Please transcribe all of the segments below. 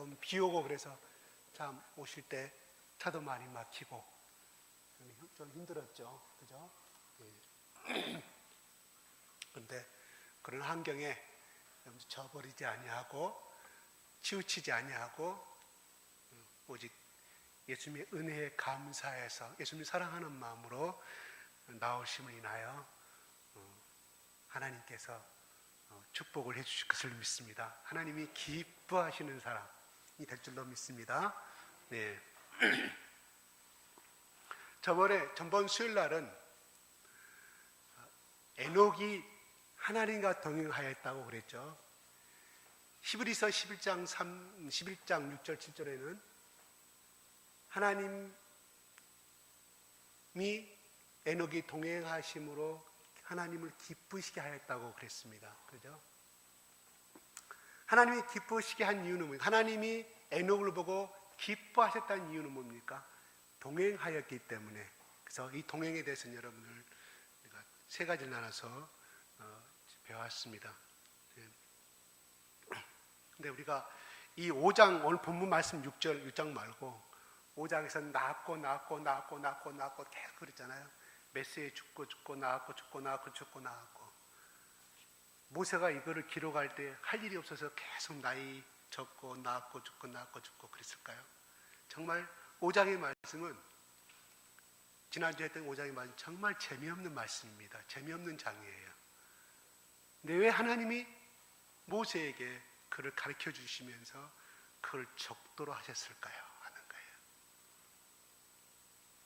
좀 비 오고 그래서 참 오실 때 차도 많이 막히고 좀 힘들었죠. 그죠? 그런데 그런 환경에 저버리지 아니하고 치우치지 아니하고 오직 예수님의 은혜에 감사해서 예수님을 사랑하는 마음으로 나오심을 인하여 하나님께서 축복을 해주실 것을 믿습니다. 하나님이 기뻐하시는 사람이 될 줄로 믿습니다. 네. 전번 수요일 날은 에녹이 하나님과 동행하였다고 그랬죠. 히브리서 11장 6절 7절에는 하나님이 에녹이 동행하심으로 하나님을 기쁘시게 하였다고 그랬습니다. 그죠? 하나님이 기쁘시게 한 이유는 뭡니까? 하나님이 에녹을 보고 기뻐하셨다는 이유는 뭡니까? 동행하였기 때문에. 그래서 이 동행에 대해서는 여러분들 우리가 세 가지를 나눠서 배워왔습니다. 근데 우리가 이 5장 오늘 본문 말씀 6장 말고 5장에서 낳았고 계속 그랬잖아요. 메시에 죽고 낳았고 모세가 이거를 기록할 때 할 일이 없어서 계속 나이 적고 낳았고 죽고 그랬을까요? 정말 5장의 말씀은 지난주에 했던 5장의 말씀 정말 재미없는 말씀입니다. 재미없는 장이에요. 근데 왜 하나님이 모세에게 그를 가르쳐 주시면서 그걸 적도로 하셨을까요? 하는 거예요.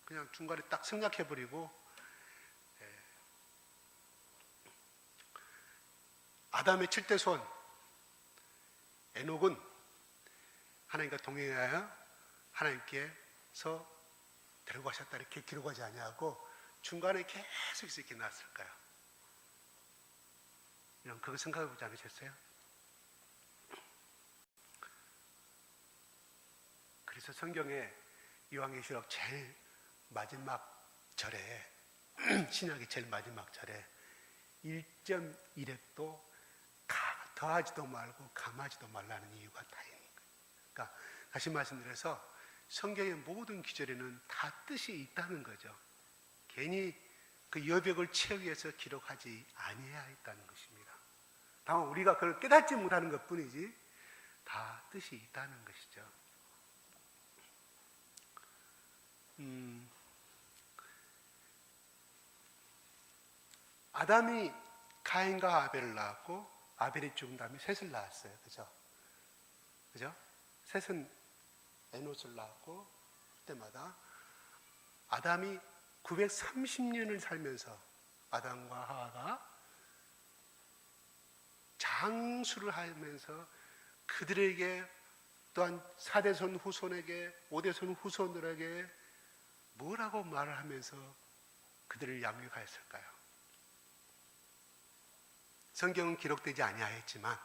그냥 중간에 딱 생략해버리고 아담의 7대 손 에녹은 하나님과 동행하여 하나님께서 데리고 가셨다 이렇게 기록하지 아니하고 중간에 계속해서 이렇게 나왔을까요? 이런 그거 생각해 보지 않으셨어요? 그래서 성경에 요한계시록 제일 마지막 절에 신약의 제일 마지막 절에 1.1획도 더하지도 말고 감하지도 말라는 이유가 다 있는 거예요. 그러니까 다시 말씀드려서 성경의 모든 기절에는 다 뜻이 있다는 거죠. 괜히 그 여백을 채우기 위해서 기록하지 아니해야 했다는 것입니다. 다만 우리가 그걸 깨닫지 못하는 것뿐이지 다 뜻이 있다는 것이죠. 아담이 가인과 아벨을 낳았고 아벨이 죽은 다음에 셋을 낳았어요. 그죠? 셋은 에노스를 낳았고 그때마다 아담이 930년을 살면서 아담과 하와가 장수를 하면서 그들에게 또한 4대손 후손에게 5대손 후손들에게 뭐라고 말을 하면서 그들을 양육하였을까요? 성경은 기록되지 아니하였지만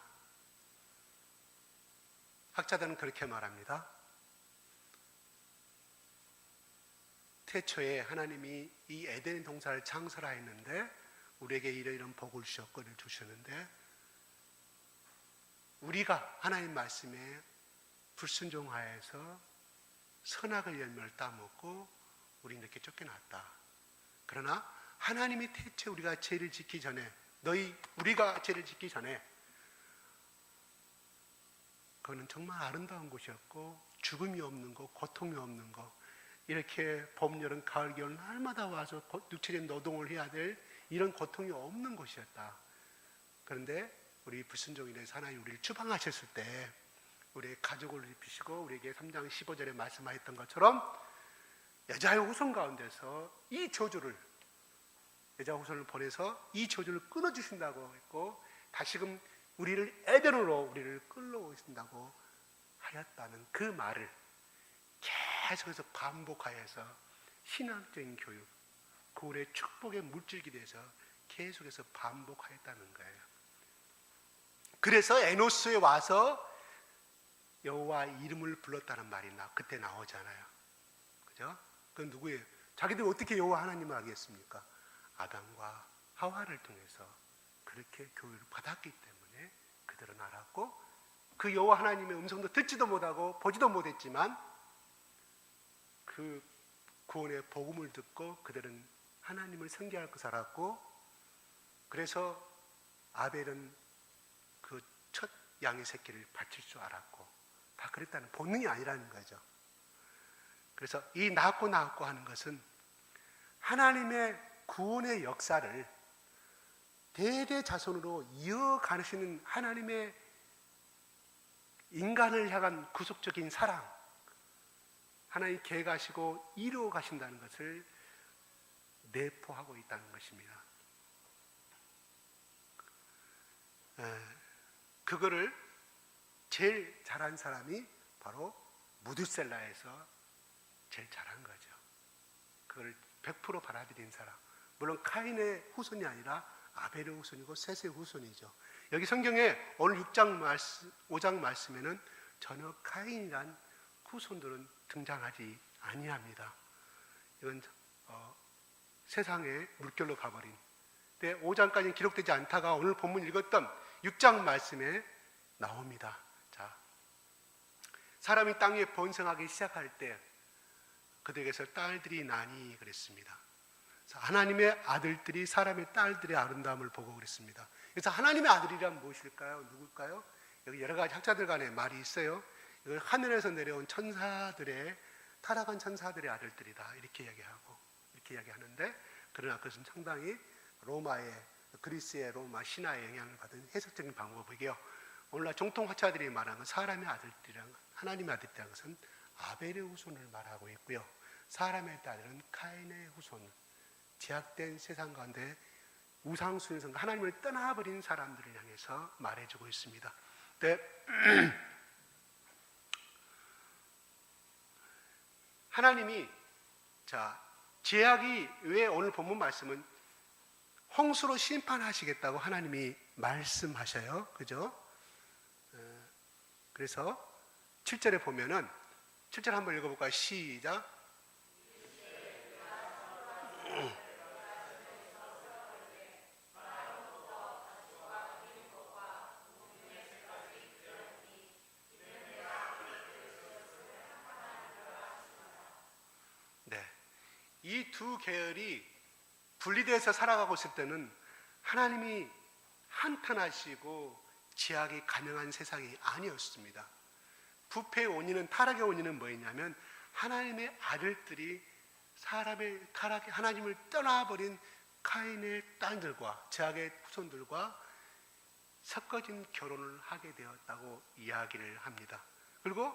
학자들은 그렇게 말합니다. 태초에 하나님이 이 에덴 동산을 창설하였는데 우리에게 이런 복을 주셨는데 우리가 하나님 말씀에 불순종하여서 선악을 열매를 따먹고 우리는 이렇게 쫓겨났다. 그러나 하나님이 태초에 우리가 죄를 짓기 전에 우리가 죄를 짓기 전에 그거는 정말 아름다운 곳이었고 죽음이 없는 것, 고통이 없는 것 이렇게 봄, 여름, 가을, 겨울 날마다 와서 육체적인 노동을 해야 될 이런 고통이 없는 곳이었다. 그런데 우리 불순종에 대해서 하나님 우리를 추방하셨을 때 우리의 가족을 입히시고 우리에게 3장 15절에 말씀하셨던 것처럼 여자의 후손 가운데서 이 저주를 여자 후손을 보내서 이 저주를 끊어주신다고 했고 다시금 우리를 에덴으로 우리를 끌어오신다고 하였다는 그 말을 계속해서 반복하여서 신앙적인 교육, 그 우리의 축복의 물질이 돼서 계속해서 반복하였다는 거예요. 그래서 에노스에 와서 여호와 이름을 불렀다는 말이 그때 나오잖아요. 그죠? 그건 누구예요? 자기들 어떻게 여호와 하나님을 알겠습니까? 아담과 하와를 통해서 그렇게 교육을 받았기 때문에 그들은 알았고 그 여호와 하나님의 음성도 듣지도 못하고 보지도 못했지만 그 구원의 복음을 듣고 그들은 하나님을 섬기하고 살았고, 그래서 아벨은 그 첫 양의 새끼를 바칠 줄 알았고, 다 그랬다는 본능이 아니라는 거죠. 그래서 이 낳고 하는 것은 하나님의 구원의 역사를 대대자손으로 이어가시는 하나님의 인간을 향한 구속적인 사랑, 하나님 계획하시고 이루어 가신다는 것을 내포하고 있다는 것입니다. 그거를 제일 잘한 사람이 바로 무드셀라에서 제일 잘한 거죠. 그걸 100% 받아들인 사람. 물론 카인의 후손이 아니라 아벨의 후손이고 셋의 후손이죠. 여기 성경에 오늘 5장 말씀에는 전혀 카인이란 후손들은 등장하지 아니합니다. 이건 세상에 물결로 가버린. 근데 5장까지는 기록되지 않다가 오늘 본문 읽었던 6장 말씀에 나옵니다. 자, 사람이 땅 위에 번성하기 시작할 때 그들에게서 딸들이 나니 그랬습니다. 하나님의 아들들이 사람의 딸들의 아름다움을 보고 그랬습니다. 그래서 하나님의 아들이란 무엇일까요? 누굴까요? 여기 여러 가지 학자들 간에 말이 있어요. 이걸 하늘에서 내려온 천사들의, 타락한 천사들의 아들들이다 이렇게 이야기하는데, 그러나 그것은 상당히 그리스의 로마 신화의 영향을 받은 해석적인 방법이고요. 오늘날 정통 학자들이 말하는 사람의 아들들이란, 하나님의 아들들이란 것은 아벨의 후손을 말하고 있고요. 사람의 딸은 카인의 후손, 제약된 세상 가운데 우상숭배성과 하나님을 떠나버린 사람들을 향해서 말해주고 있습니다. 하나님이 제약이 왜 오늘 본문 말씀은 홍수로 심판하시겠다고 하나님이 말씀하셔요. 그죠? 그래서 7절에 보면은 7절 한번 읽어볼까요? 시작. 네, 이 두 계열이 분리돼서 살아가고 있을 때는 하나님이 한탄하시고 제약이 가능한 세상이 아니었습니다. 부패의 원인은, 타락의 원인은 뭐였냐면 하나님의 아들들이 사람의 타락에 하나님을 떠나버린 카인의 딸들과 제약의 후손들과 섞어진 결혼을 하게 되었다고 이야기를 합니다. 그리고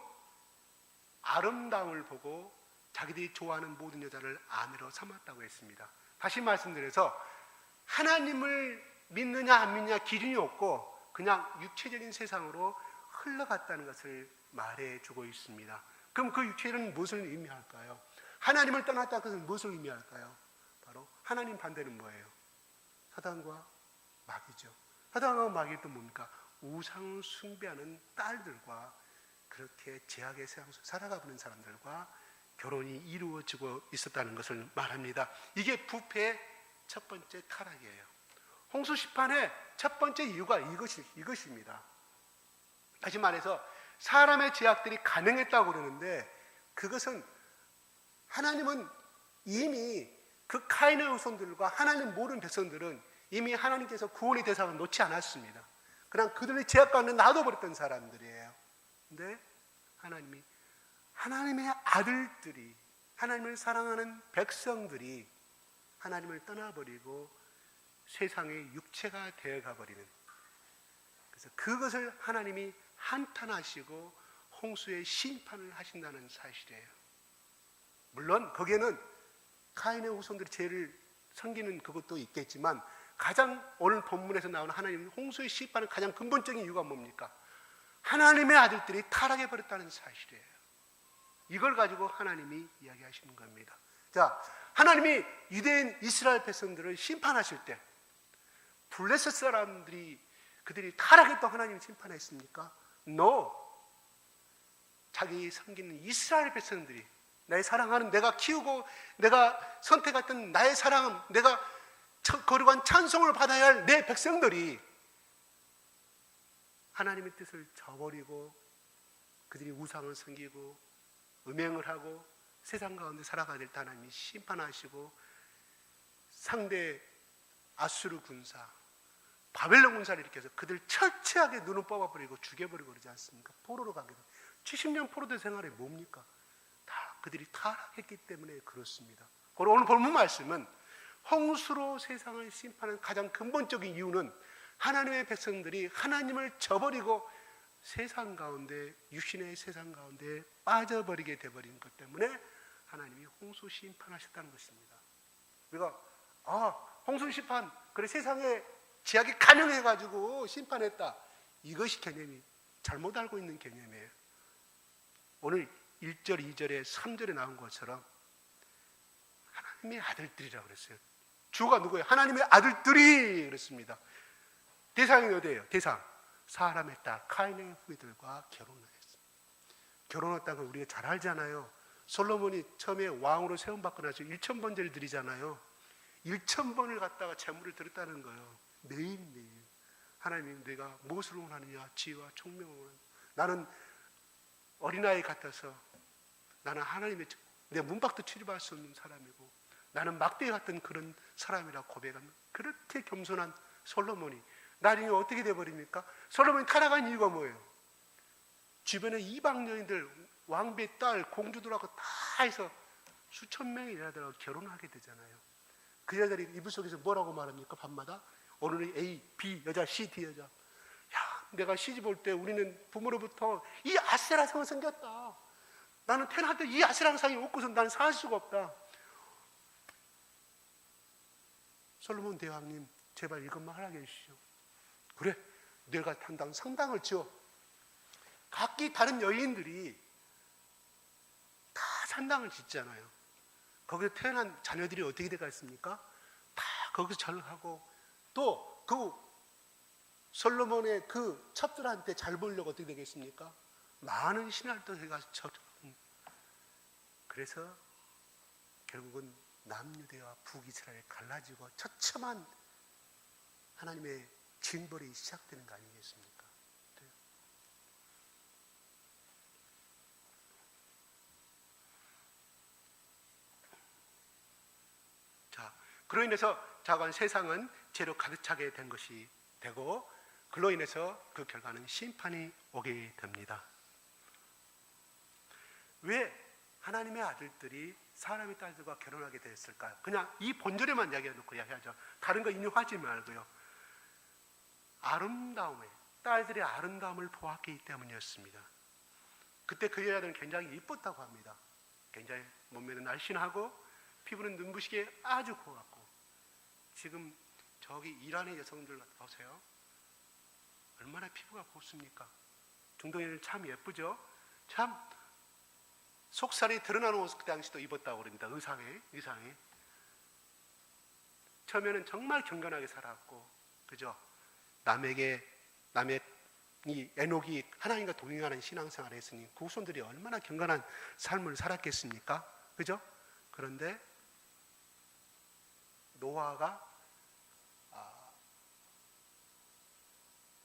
아름다움을 보고 자기들이 좋아하는 모든 여자를 아내로 삼았다고 했습니다. 다시 말씀드려서 하나님을 믿느냐 안 믿느냐 기준이 없고 그냥 육체적인 세상으로 흘러갔다는 것을 말해주고 있습니다. 그럼 그 육체는 무엇을 의미할까요? 하나님을 떠났다는 것은 무엇을 의미할까요? 바로 하나님 반대는 뭐예요? 사단과 마귀죠. 사단과 마귀는 또 뭡니까? 우상을 숭배하는 딸들과 그렇게 제약의 세상 속에 살아가보는 사람들과 결혼이 이루어지고 있었다는 것을 말합니다. 이게 부패의 첫 번째 타락이에요. 홍수 심판의 첫 번째 이유가 이것입니다. 다시 말해서 사람의 제약들이 가능했다고 그러는데, 그것은 하나님은 이미 그 카인의 후손들과 하나님 모르는 백성들은 이미 하나님께서 구원의 대상을 놓지 않았습니다. 그냥 그들의 제약 가운데 놔둬버렸던 사람들이에요. 근데 하나님이 하나님의 아들들이, 하나님을 사랑하는 백성들이 하나님을 떠나버리고 세상의 육체가 되어가버리는, 그래서 그것을 하나님이 한탄하시고 홍수의 심판을 하신다는 사실이에요. 물론 거기에는 카인의 후손들이 죄를 섬기는 그것도 있겠지만, 가장 오늘 본문에서 나오는 하나님 홍수의 심판의 가장 근본적인 이유가 뭡니까? 하나님의 아들들이 타락해버렸다는 사실이에요. 이걸 가지고 하나님이 이야기하시는 겁니다. 자, 하나님이 유대인 이스라엘 백성들을 심판하실 때 블레셋 사람들이 그들이 타락했다고 하나님이 심판했습니까? No. 자기 섬기는 이스라엘 백성들이, 나의 사랑하는, 내가 키우고 내가 선택했던 나의 사랑은, 내가 거룩한 찬송을 받아야 할 내 백성들이 하나님의 뜻을 저버리고 그들이 우상을 섬기고 음행을 하고 세상 가운데 살아가야 될 때 하나님이 심판하시고 상대 아수르 군사, 바벨론 군사를 일으켜서 그들 철저하게 눈을 뽑아버리고 죽여버리고 그러지 않습니까? 포로로 가게 돼. 70년 포로된 생활이 뭡니까? 다 그들이 타락했기 때문에 그렇습니다. 그리고 오늘 본문 말씀은 홍수로 세상을 심판하는 가장 근본적인 이유는 하나님의 백성들이 하나님을 저버리고 세상 가운데, 육신의 세상 가운데 빠져버리게 되어버린 것 때문에 하나님이 홍수 심판하셨다는 것입니다. 우리가 홍수 심판, 그래 세상에 지하게 간영해가지고 심판했다, 이것이 개념이 잘못 알고 있는 개념이에요. 오늘 1절, 2절에 3절에 나온 것처럼 하나님의 아들들이라고 그랬어요. 주가 누구예요? 하나님의 아들들이 그랬습니다. 대상이 어디예요? 대상 사람의 딸 카인의 후예들과 결혼을 했어요. 결혼했다는 걸 우리가 잘 알잖아요. 솔로몬이 처음에 왕으로 세움받고 나서 1000번제를 드리잖아요. 1000번을 갖다가 제물을 드렸다는 거예요. 매일매일 하나님이 내가 무엇을 원하느냐? 지혜와 총명을 원하느냐? 나는 어린아이 같아서 나는 하나님의 내 문밖도 출입할 수 없는 사람이고 나는 막대 같은 그런 사람이라고 고백하는, 그렇게 겸손한 솔로몬이 나중에 어떻게 돼버립니까? 솔로몬이 타락한 이유가 뭐예요? 주변에 이방 여인들, 왕비의 딸, 공주들하고 다 해서 수천 명의 여자들하고 결혼하게 되잖아요. 그 여자들이 이불 속에서 뭐라고 말합니까? 밤마다 오늘은 A, B 여자, C, D 여자. 야, 내가 시집 올 때 우리는 부모로부터 이 아세라상을 생겼다. 나는 태어날 때 이 아세라상이 없고서 나는 살 수가 없다. 솔로몬 대왕님, 제발 이것만 하라게 해주시오. 그래, 내가 당당 상당을 지어. 각기 다른 여인들이 다 상당을 짓잖아요. 거기서 태어난 자녀들이 어떻게 되겠습니까? 다 거기서 절하고, 또 그 솔로몬의 그 첩들한테 잘 보이려고 어떻게 되겠습니까? 많은 신할도 해가지고 그래서 결국은 남유대와 북이스라엘이 갈라지고 처참한 하나님의 징벌이 시작되는 거 아니겠습니까? 자, 그로 인해서 자관 세상은 죄로 가득 차게 된 것이 되고, 그로 인해서 그 결과는 심판이 오게 됩니다. 왜 하나님의 아들들이 사람의 딸들과 결혼하게 되었을까요? 그냥 이 본절에만 이야기해놓고 이야기하죠. 다른 거 인용하지 말고요. 아름다움에, 딸들의 아름다움을 보았기 때문이었습니다. 그때 그 여자들은 굉장히 이뻤다고 합니다. 굉장히 몸매는 날씬하고 피부는 눈부시게 아주 고왔고, 지금 저기 이란의 여성들 보세요. 얼마나 피부가 곱습니까? 중동인은 참 예쁘죠? 참 속살이 드러나는 옷을 그 당시도 입었다고 그럽니다. 의상에. 처음에는 정말 경건하게 살았고, 그죠? 이 에녹이 하나님과 동행하는 신앙생활을 했으니 그 후손들이 얼마나 경건한 삶을 살았겠습니까? 그죠? 그런데 노아가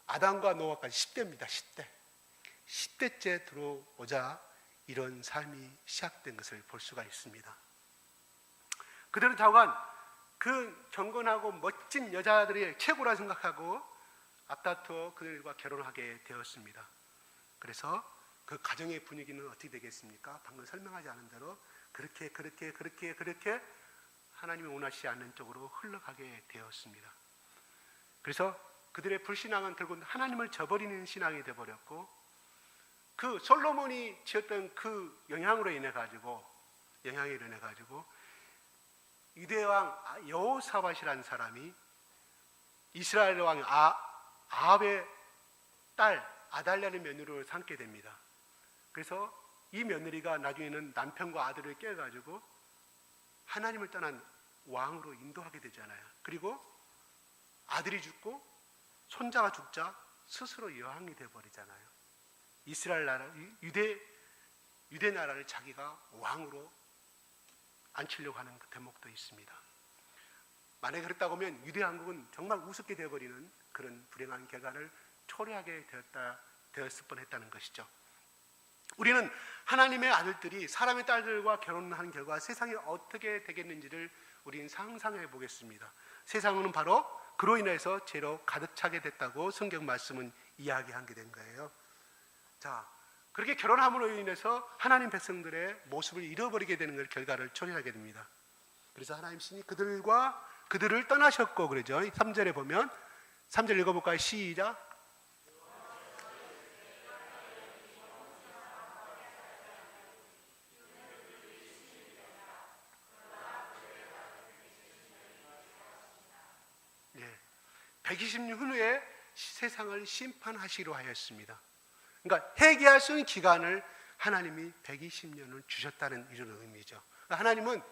아담과 노아까지 10대입니다. 10대째 들어오자 이런 삶이 시작된 것을 볼 수가 있습니다. 그들은 자관 그 경건하고 멋진 여자들이 최고라 생각하고 앞다투어 그들과 결혼하게 되었습니다. 그래서 그 가정의 분위기는 어떻게 되겠습니까? 방금 설명하지 않은 대로 그렇게 하나님이 원하시지 않는 쪽으로 흘러가게 되었습니다. 그래서 그들의 불신앙은 결국 하나님을 저버리는 신앙이 되어버렸고, 그 솔로몬이 지었던 그 영향으로 인해 가지고 유대 왕 여호사밧이라는 사람이 이스라엘 왕 아합의 딸 아달랴의 며느리를 삼게 됩니다. 그래서 이 며느리가 나중에는 남편과 아들을 깨가지고 하나님을 떠난 왕으로 인도하게 되잖아요. 그리고 아들이 죽고 손자가 죽자 스스로 여왕이 되어버리잖아요. 이스라엘 나라, 유대 나라를 자기가 왕으로 앉히려고 하는 그 대목도 있습니다. 만약에 그랬다고 하면 유대 왕국은 정말 우습게 되어버리는 그런 불행한 결과를 초래하게 되었을 뻔했다는 것이죠. 우리는 하나님의 아들들이 사람의 딸들과 결혼하는 결과 세상이 어떻게 되겠는지를 우리는 상상해 보겠습니다. 세상은 바로 그로 인해서 죄로 가득 차게 됐다고 성경 말씀은 이야기하게 된 거예요. 자, 그렇게 결혼함으로 인해서 하나님 백성들의 모습을 잃어버리게 되는 걸 결과를 초래하게 됩니다. 그래서 하나님 신이 그들을 떠나셨고 그러죠. 3절에 보면 3절 읽어볼까요? 시작. 예, 120년 후에 세상을 심판하시기로 하였습니다. 그러니까 회개할 수 있는 기간을 하나님이 120년을 주셨다는 이런 의미죠. 그러니까 하나님은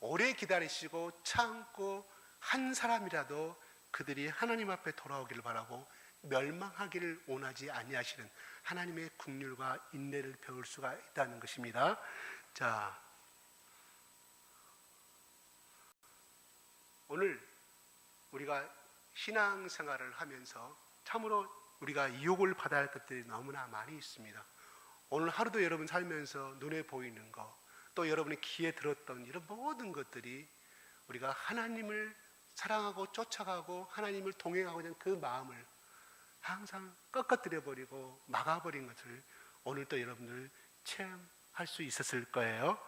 오래 기다리시고 참고 한 사람이라도 그들이 하나님 앞에 돌아오기를 바라고 멸망하기를 원하지 아니하시는 하나님의 긍휼과 인내를 배울 수가 있다는 것입니다. 자, 오늘 우리가 신앙생활을 하면서 참으로 우리가 유혹을 받아야 할 것들이 너무나 많이 있습니다. 오늘 하루도 여러분 살면서 눈에 보이는 것, 또 여러분의 귀에 들었던 이런 모든 것들이 우리가 하나님을 사랑하고 쫓아가고 하나님을 동행하고자 하는 그 마음을 항상 꺾어뜨려 버리고 막아버린 것을 오늘 또 여러분들 체험할 수 있었을 거예요.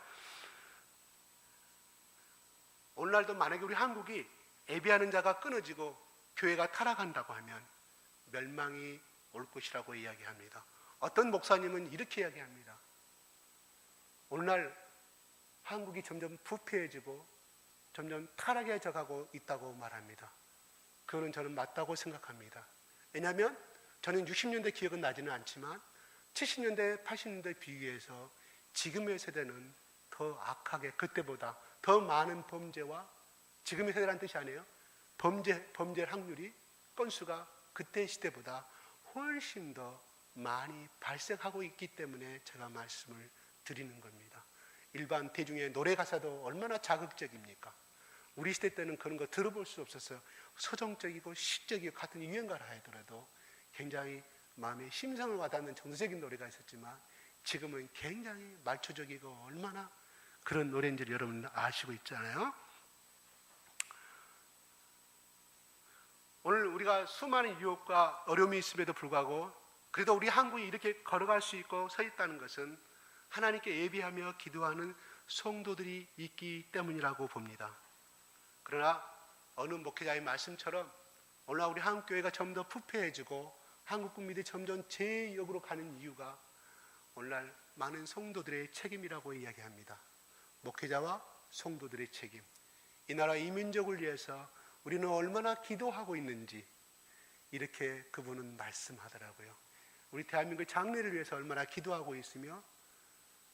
오늘날도 만약에 우리 한국이 예배하는 자가 끊어지고 교회가 타락한다고 하면 멸망이 올 것이라고 이야기합니다. 어떤 목사님은 이렇게 이야기합니다. 오늘날 한국이 점점 부패해지고 점점 타락해져 가고 있다고 말합니다. 그거는 저는 맞다고 생각합니다. 왜냐하면 저는 60년대 기억은 나지는 않지만 70년대, 80년대 비교해서 지금의 세대는 더 악하게 그때보다 더 많은 범죄와 지금의 세대라는 뜻이 아니에요. 범죄 확률이 건수가 그때 시대보다 훨씬 더 많이 발생하고 있기 때문에 제가 말씀을 드리는 겁니다. 일반 대중의 노래 가사도 얼마나 자극적입니까? 우리 시대 때는 그런 거 들어볼 수 없었어요. 서정적이고 시적이고 같은 유행가라 하더라도 굉장히 마음에 심상을 와닿는 정서적인 노래가 있었지만 지금은 굉장히 말초적이고 얼마나 그런 노래인지를 여러분 아시고 있잖아요. 오늘 우리가 수많은 유혹과 어려움이 있음에도 불구하고 그래도 우리 한국이 이렇게 걸어갈 수 있고 서 있다는 것은 하나님께 예비하며 기도하는 성도들이 있기 때문이라고 봅니다. 그러나 어느 목회자의 말씀처럼 오늘 우리 한국교회가 점점 더 부패해지고 한국 국민들이 점점 제역으로 가는 이유가 오늘날 많은 성도들의 책임이라고 이야기합니다. 목회자와 성도들의 책임. 이 나라 이 민족을 위해서 우리는 얼마나 기도하고 있는지 이렇게 그분은 말씀하더라고요. 우리 대한민국 장래를 위해서 얼마나 기도하고 있으며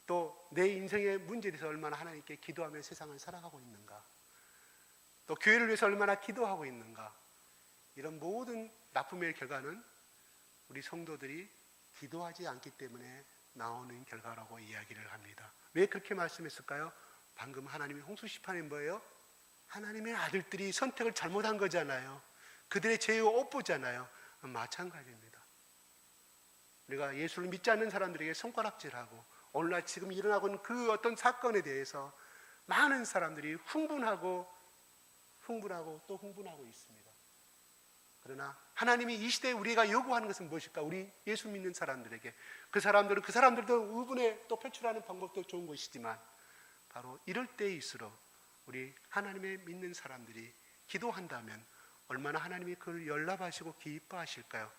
또 내 인생의 문제에 대해서 얼마나 하나님께 기도하며 세상을 살아가고 있는가, 또 교회를 위해서 얼마나 기도하고 있는가. 이런 모든 나쁨의 결과는 우리 성도들이 기도하지 않기 때문에 나오는 결과라고 이야기를 합니다. 왜 그렇게 말씀했을까요? 방금 하나님의 홍수시판이 뭐예요? 하나님의 아들들이 선택을 잘못한 거잖아요. 그들의 죄의 업보잖아요. 마찬가지입니다. 우리가 예수를 믿지 않는 사람들에게 손가락질하고 오늘날 지금 일어나고 있는 그 어떤 사건에 대해서 많은 사람들이 흥분하고 또 흥분하고 있습니다. 그러나 하나님이 이 시대에 우리가 요구하는 것은 무엇일까? 우리 예수 믿는 사람들에게 그 사람들도 의분에 또 표출하는 방법도 좋은 것이지만 바로 이럴 때일수록 우리 하나님의 믿는 사람들이 기도한다면 얼마나 하나님이 그걸 열납하시고 기뻐하실까요?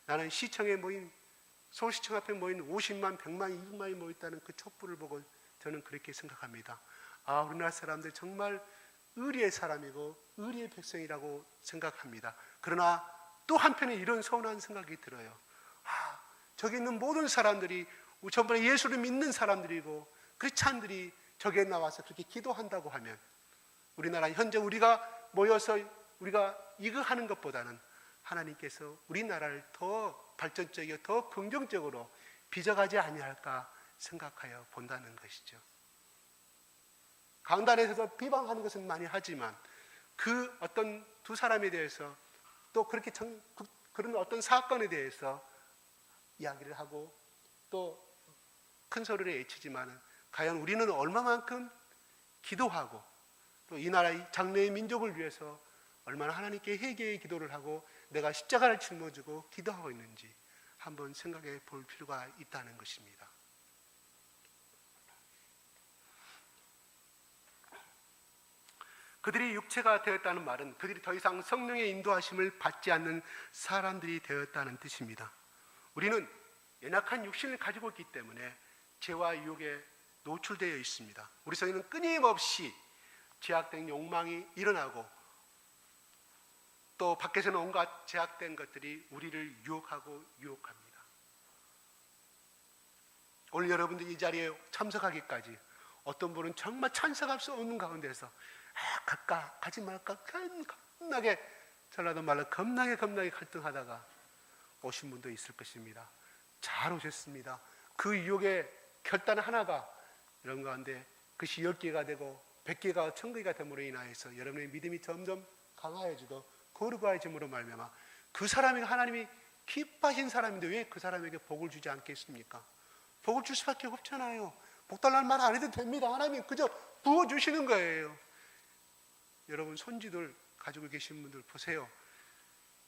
나는 시청에 모인 서울시청 앞에 모인 50만, 100만, 200만이 모였다는 그 촛불을 보고 저는 그렇게 생각합니다. 아, 우리나라 사람들 정말 의리의 사람이고 의리의 백성이라고 생각합니다. 그러나 또 한편에 이런 서운한 생각이 들어요. 아, 저기 있는 모든 사람들이 전부 예수를 믿는 사람들이고 크리스찬들이 저기에 나와서 그렇게 기도한다고 하면 우리나라 현재 우리가 모여서 우리가 이거 하는 것보다는 하나님께서 우리나라를 더 발전적이고 더 긍정적으로 빚어가지 아니할까 생각하여 본다는 것이죠. 강단에서도 비방하는 것은 많이 하지만 그 어떤 두 사람에 대해서 또 그렇게 그런 어떤 사건에 대해서 이야기를 하고 또 큰 소리를 외치지만 과연 우리는 얼마만큼 기도하고 또 이 나라의 장래의 민족을 위해서 얼마나 하나님께 회개의 기도를 하고 내가 십자가를 짊어지고 기도하고 있는지 한번 생각해 볼 필요가 있다는 것입니다. 그들이 육체가 되었다는 말은 그들이 더 이상 성령의 인도하심을 받지 않는 사람들이 되었다는 뜻입니다. 우리는 연약한 육신을 가지고 있기 때문에 죄와 유혹에 노출되어 있습니다. 우리 속에는 끊임없이 제약된 욕망이 일어나고 또 밖에서는 온갖 제약된 것들이 우리를 유혹하고 유혹합니다. 오늘 여러분들이 이 자리에 참석하기까지 어떤 분은 정말 찬성할 수 없는 가운데서 갈까 가지 말까 겁나게 전라도 말로 겁나게 갈등하다가 오신 분도 있을 것입니다. 잘 오셨습니다. 그 유혹의 결단 하나가 이런 가운데 그것이 10개가 되고 100개가 1000개가 됨으로 인하여서 여러분의 믿음이 점점 강화해지고 거룩해짐으로 말미암아 그 사람이 하나님이 기뻐하신 사람인데 왜 그 사람에게 복을 주지 않겠습니까? 복을 줄 수밖에 없잖아요. 복 달라는 말 안 해도 됩니다. 하나님이 그저 부어주시는 거예요. 여러분 손지들 가지고 계신 분들 보세요.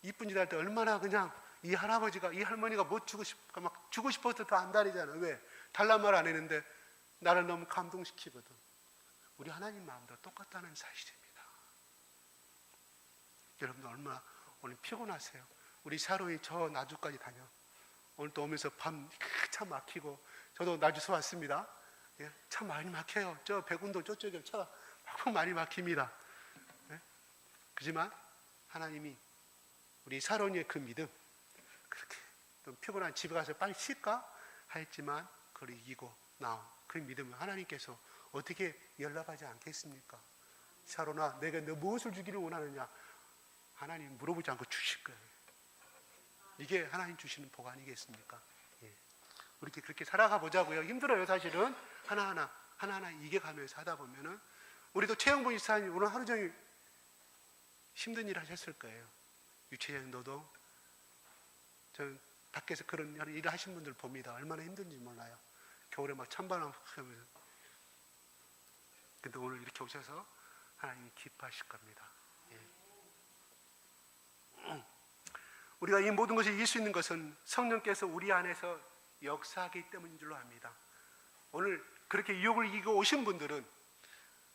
이쁜 짓 할 때 얼마나 그냥 이 할아버지가 이 할머니가 뭐 주고 싶고 막 주고 싶어서 더 안 다니잖아. 왜? 달란 말 안 했는데 나를 너무 감동시키거든. 우리 하나님 마음도 똑같다는 사실입니다. 여러분들 얼마나 오늘 피곤하세요. 우리 샤로이 저 나주까지 다녀. 오늘 또 오면서 밤 차 막히고 저도 나주에서 왔습니다. 예, 차 많이 막혀요. 저 백운도 저쪽에 차가 많이 막힙니다. 예? 그렇지만 하나님이 우리 샤로이의 그 믿음 그렇게 좀 피곤한 집에 가서 빨리 쉴까 했지만 그걸 이기고 나온 그 믿음을 하나님께서 어떻게 연락하지 않겠습니까? 샤로나 내가 너 무엇을 주기를 원하느냐 하나님 물어보지 않고 주실 거예요. 이게 하나님 주시는 복 아니겠습니까? 예. 우리 그렇게 살아가 보자고요. 힘들어요 사실은. 하나하나 이겨가면서 하다 보면은 우리도 최영보 이사님 오늘 하루 종일 힘든 일 하셨을 거예요. 유치장 노동. 저는 밖에서 그런 일을 하신 분들 봅니다. 얼마나 힘든지 몰라요. 겨울에 막 찬바람 하면서. 근데 오늘 이렇게 오셔서 하나님이 기뻐하실 겁니다. 예. 우리가 이 모든 것을 이길 수 있는 것은 성령께서 우리 안에서 역사하기 때문인 줄로 압니다. 오늘 그렇게 유혹을 이기고 오신 분들은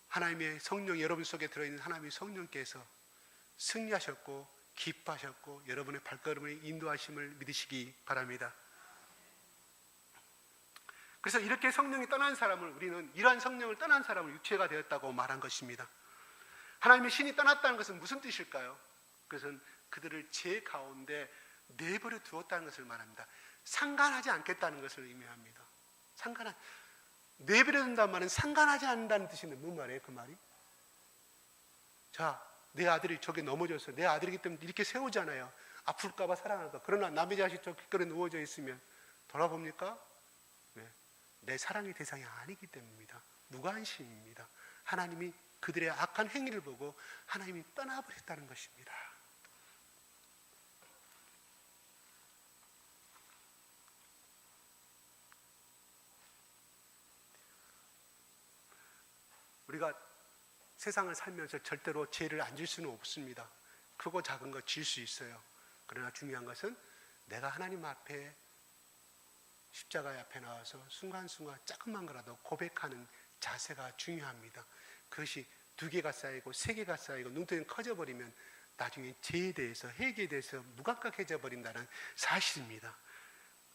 하나님의 성령, 여러분 속에 들어있는 하나님의 성령께서 승리하셨고 기뻐하셨고 여러분의 발걸음을 인도하심을 믿으시기 바랍니다. 그래서 이렇게 성령이 떠난 사람을 우리는 이러한 성령을 떠난 사람을 육체가 되었다고 말한 것입니다. 하나님의 신이 떠났다는 것은 무슨 뜻일까요? 그것은 그들을 죄 가운데 내버려 두었다는 것을 말합니다. 상관하지 않겠다는 것을 의미합니다. 내버려 둔다는 말은 상관하지 않는다는 뜻인데 뭔 말이에요 그 말이? 자, 내 아들이 저기 넘어졌어요. 내 아들이기 때문에 이렇게 세우잖아요. 아플까봐 사랑할까. 그러나 남의 자식 저 귓거리에 누워져 있으면 돌아봅니까? 네. 내 사랑의 대상이 아니기 때문입니다. 무관심입니다. 하나님이 그들의 악한 행위를 보고 하나님이 떠나버렸다는 것입니다. 우리가 세상을 살면서 절대로 죄를 안 질 수는 없습니다. 크고 작은 거 질 수 있어요. 그러나 중요한 것은 내가 하나님 앞에 십자가 앞에 나와서 순간순간 조금만 거라도 고백하는 자세가 중요합니다. 그것이 2개가 쌓이고 3개가 쌓이고 눈덩이가 커져버리면 나중에 죄에 대해서 회개에 대해서 무감각해져 버린다는 사실입니다.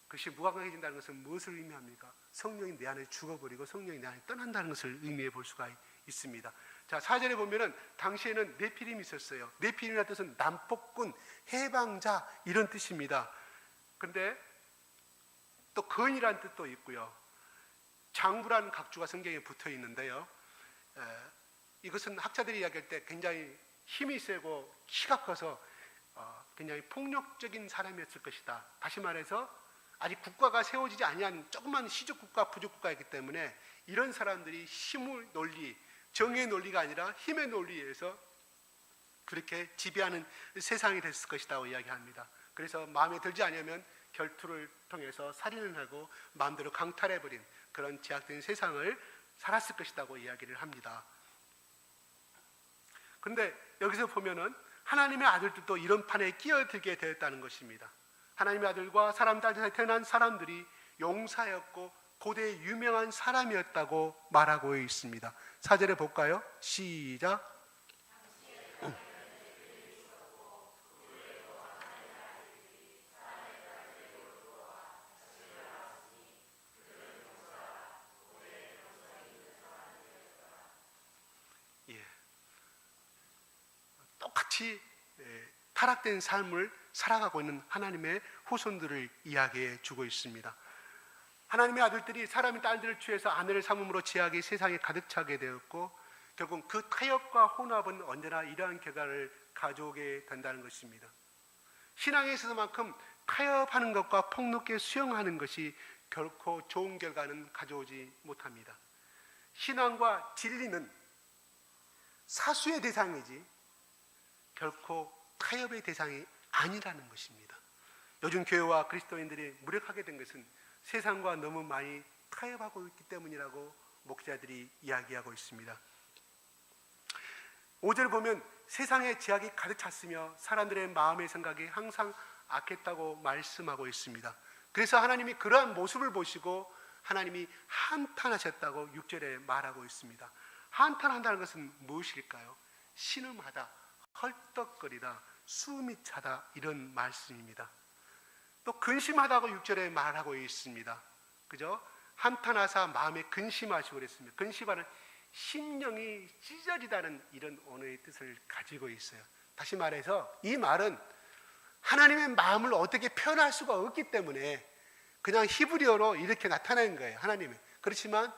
그것이 무감각해진다는 것은 무엇을 의미합니까? 성령이 내 안에 죽어버리고 성령이 내 안에 떠난다는 것을 의미해 볼 수가 있습니다. 자, 4절에 보면은 당시에는 네피림이 있었어요. 네피림이라는 뜻은 남폭군, 해방자 이런 뜻입니다. 그런데 또 거인이라는 뜻도 있고요. 장부라는 각주가 성경에 붙어 있는데요. 이것은 학자들이 이야기할 때 굉장히 힘이 세고 키가 커서 굉장히 폭력적인 사람이었을 것이다. 다시 말해서 아직 국가가 세워지지 아니한 조그만 시족국가, 부족국가이기 때문에 이런 사람들이 힘의 논리, 정의의 논리가 아니라 힘의 논리에 의해서 그렇게 지배하는 세상이 됐을 것이라고 이야기합니다. 그래서 마음에 들지 않으면 결투를 통해서 살인을 하고 마음대로 강탈해버린 그런 제약된 세상을 살았을 것이라고 이야기를 합니다. 그런데 여기서 보면은 하나님의 아들들도 이런 판에 끼어들게 되었다는 것입니다. 하나님의 아들과 사람 딸에서 태어난 사람들이 용사였고 고대의 유명한 사람이었다고 말하고 있습니다. 4절에 볼까요? 시작. 똑같이 타락된 삶을 살아가고 있는 하나님의 후손들을 이야기해 주고 있습니다. 하나님의 아들들이 사람의 딸들을 취해서 아내를 삼음으로 제약이 세상에 가득 차게 되었고 결국 그 타협과 혼합은 언제나 이러한 결과를 가져오게 된다는 것입니다. 신앙에 있어서만큼 타협하는 것과 폭넓게 수용하는 것이 결코 좋은 결과는 가져오지 못합니다. 신앙과 진리는 사수의 대상이지 결코 타협의 대상이 아니라는 것입니다. 요즘 교회와 그리스도인들이 무력하게 된 것은 세상과 너무 많이 타협하고 있기 때문이라고 목사들이 이야기하고 있습니다. 5절 보면 세상에 제약이 가득 찼으며 사람들의 마음의 생각이 항상 악했다고 말씀하고 있습니다. 그래서 하나님이 그러한 모습을 보시고 하나님이 한탄하셨다고 6절에 말하고 있습니다. 한탄한다는 것은 무엇일까요? 신음하다, 헐떡거리다, 숨이 차다 이런 말씀입니다. 또 근심하다고 6절에 말하고 있습니다. 그죠? 한탄하사 마음에 근심하시고 그랬습니다. 근심하는 심령이 찢어지다는 이런 언어의 뜻을 가지고 있어요. 다시 말해서 이 말은 하나님의 마음을 어떻게 표현할 수가 없기 때문에 그냥 히브리어로 이렇게 나타낸 거예요. 하나님은. 그렇지만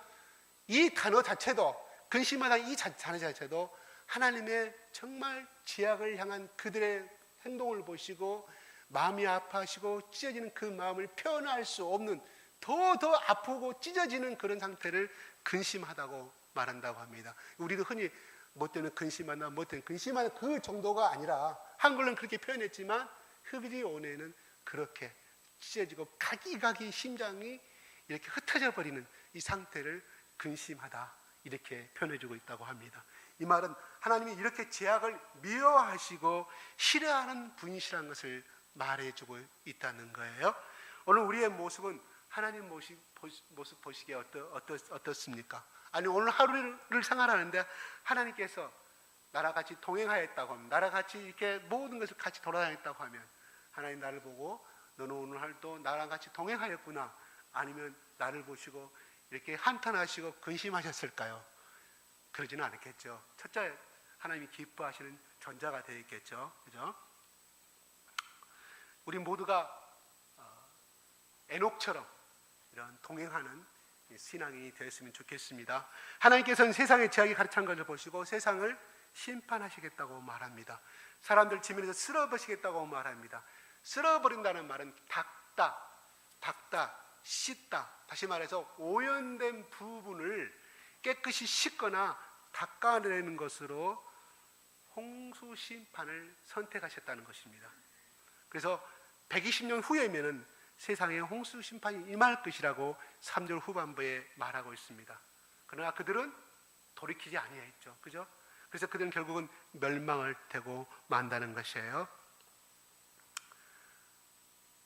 이 단어 자체도 근심하다 이 단어 자체도 하나님의 정말 제약을 향한 그들의 행동을 보시고 마음이 아파하시고 찢어지는 그 마음을 표현할 수 없는 더 아프고 찢어지는 그런 상태를 근심하다고 말한다고 합니다. 우리도 흔히 뭐 때문에 근심하나 뭐 때문에 근심하는 그 정도가 아니라 한글로는 그렇게 표현했지만 히브리어에는 그렇게 찢어지고 가기가기 심장이 이렇게 흩어져 버리는 이 상태를 근심하다 이렇게 표현해주고 있다고 합니다. 이 말은 하나님이 이렇게 제약을 미워하시고 싫어하는 분이시라는 것을 말해주고 있다는 거예요. 오늘 우리의 모습은 하나님 모습 보시기에 어떻습니까? 아니 오늘 하루를 생활하는데 하나님께서 나랑 같이 동행하였다고 하면 나랑 같이 이렇게 모든 것을 같이 돌아다녔다고 하면 하나님 나를 보고 너는 오늘 하루도 나랑 같이 동행하였구나 아니면 나를 보시고 이렇게 한탄하시고 근심하셨을까요? 그러지는 않았겠죠. 첫째 하나님이 기뻐하시는 전자가 되어 있겠죠. 그죠? 우리 모두가 에녹처럼 이런 동행하는 신앙이 되었으면 좋겠습니다. 하나님께서는 세상의 제약이 가득 찬 것을 보시고 세상을 심판하시겠다고 말합니다. 사람들 지면에서 쓸어버리시겠다고 말합니다. 쓸어버린다는 말은 닦다, 씻다. 다시 말해서 오염된 부분을 깨끗이 씻거나 닦아내는 것으로 홍수 심판을 선택하셨다는 것입니다. 그래서 120년 후에면은 세상에 홍수 심판이 임할 것이라고 3절 후반부에 말하고 있습니다. 그러나 그들은 돌이키지 아니했죠. 그죠? 그래서 그들은 결국은 멸망을 대고 만다는 것이에요.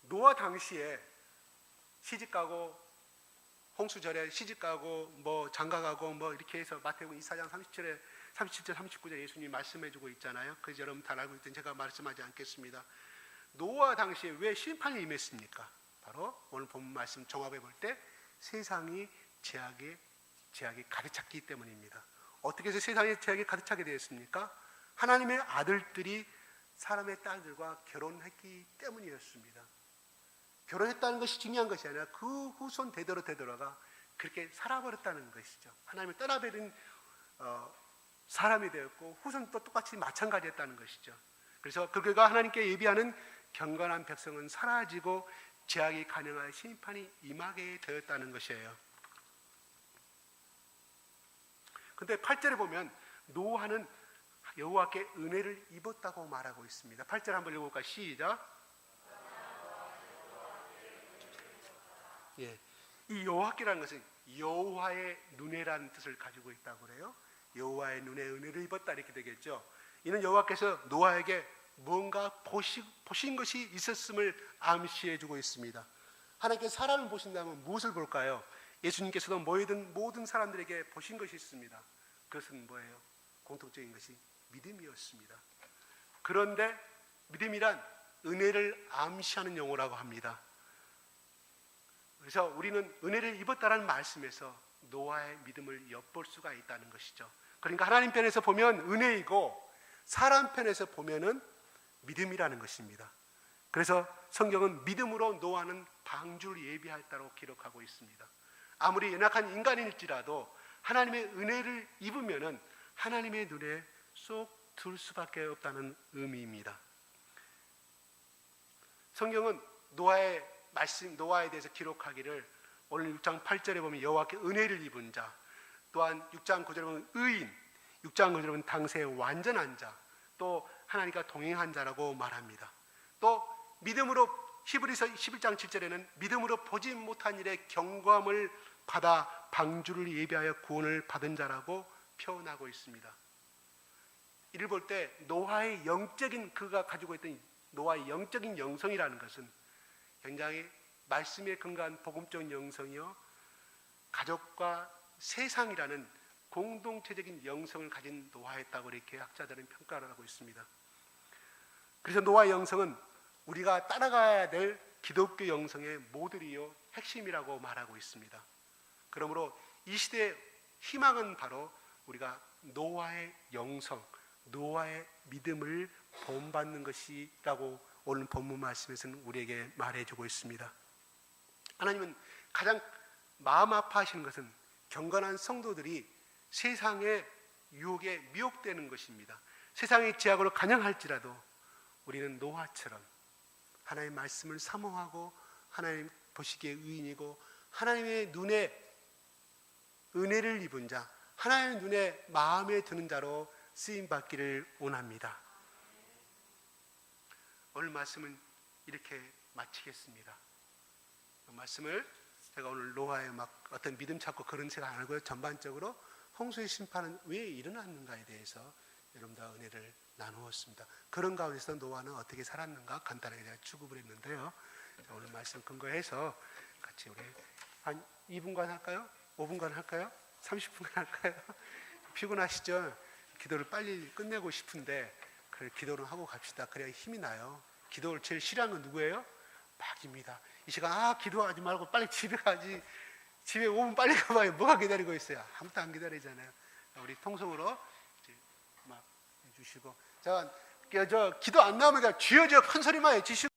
노아 당시에 시집가고 홍수절에 시집가고 뭐 장가가고 뭐 이렇게 해서 마태복음 24장 37절 39절 예수님이 말씀해주고 있잖아요. 그 여러분 다 알고 있든 제가 말씀하지 않겠습니다. 노아 당시에 왜 심판이 임했습니까? 바로 오늘 본 말씀 종합해 볼 때 세상이 제약이 가득 찼기 때문입니다. 어떻게 해서 세상에 제약이 가득 차게 되었습니까? 하나님의 아들들이 사람의 딸들과 결혼했기 때문이었습니다. 결혼했다는 것이 중요한 것이 아니라 그 후손 대대로가 그렇게 살아버렸다는 것이죠. 하나님을 떠나버린 사람이 되었고 후손도 똑같이 마찬가지였다는 것이죠. 그래서 그 결과 하나님께 예비하는 경건한 백성은 사라지고 제약이 가능한 심판이 임하게 되었다는 것이에요. 근데 8절에 보면 노아는 여호와께 은혜를 입었다고 말하고 있습니다. 8절 한번 읽어볼까요? 시작. 예, 이 여호와께라는 것은 여호와의 눈에라는 뜻을 가지고 있다고 그래요. 여호와의 눈에 은혜를 입었다 이렇게 되겠죠. 이는 여호와께서 노아에게 뭔가 보신 것이 있었음을 암시해 주고 있습니다. 하나님께서 사람을 보신다면 무엇을 볼까요? 예수님께서도 모이던 모든 사람들에게 보신 것이 있습니다. 그것은 뭐예요? 공통적인 것이 믿음이었습니다. 그런데 믿음이란 은혜를 암시하는 용어라고 합니다. 그래서 우리는 은혜를 입었다라는 말씀에서 노아의 믿음을 엿볼 수가 있다는 것이죠. 그러니까 하나님 편에서 보면 은혜이고 사람 편에서 보면은 믿음이라는 것입니다. 그래서 성경은 믿음으로 노아는 방주를 예비했다고 기록하고 있습니다. 아무리 연약한 인간일지라도 하나님의 은혜를 입으면은 하나님의 눈에 쏙 들 수밖에 없다는 의미입니다. 성경은 노아의 말씀, 노아에 대해서 기록하기를 오늘 6장 8절에 보면 여호와께 은혜를 입은 자, 또한 6장 9절에 보면 의인, 6장 9절에 보면 당세의 완전한 자, 또 하나님과 동행한 자라고 말합니다. 또 믿음으로 히브리서 11장 7절에는 믿음으로 보지 못한 일에 경고함을 받아 방주를 예비하여 구원을 받은 자라고 표현하고 있습니다. 이를 볼 때 노아의 영적인 그가 가지고 있던 노아의 영적인 영성이라는 것은 굉장히 말씀에 근거한 복음적 영성이요, 가족과 세상이라는 공동체적인 영성을 가진 노아였다고 이렇게 학자들은 평가를 하고 있습니다. 그래서 노아의 영성은 우리가 따라가야 될 기독교 영성의 모델이요 핵심이라고 말하고 있습니다. 그러므로 이 시대의 희망은 바로 우리가 노아의 영성, 노아의 믿음을 본받는 것이라고 오늘 본문 말씀에서는 우리에게 말해주고 있습니다. 하나님은 가장 마음 아파하시는 것은 경건한 성도들이 세상의 유혹에 미혹되는 것입니다. 세상의 제약으로 간영할지라도 우리는 노아처럼 하나님의 말씀을 사모하고 하나님 보시기에 의인이고 하나님의 눈에 은혜를 입은 자, 하나님의 눈에 마음에 드는 자로 쓰임받기를 원합니다. 오늘 말씀은 이렇게 마치겠습니다. 말씀을 제가 오늘 노아의 막 어떤 믿음 찾고 그런 생각 안 하고요, 전반적으로 홍수의 심판은 왜 일어났는가에 대해서 여러분과 은혜를 나누었습니다. 그런 가운데서 노아는 어떻게 살았는가 간단하게 제가 추구를 했는데요. 오늘 말씀 근거해서 같이 우리 한 2분간 할까요? 5분간 할까요? 30분간 할까요? 피곤하시죠? 기도를 빨리 끝내고 싶은데 그래, 기도를 하고 갑시다. 그래야 힘이 나요. 기도를 제일 싫어하는 건 누구예요? 막입니다. 이 시간 기도하지 말고 빨리 집에 가지. 집에 5분 빨리 가봐요. 뭐가 기다리고 있어요? 아무도 안 기다리잖아요. 우리 통성으로 이제 막 해주시고, 저 기도 안 나오면 주여 주여 큰 소리만 해주시고.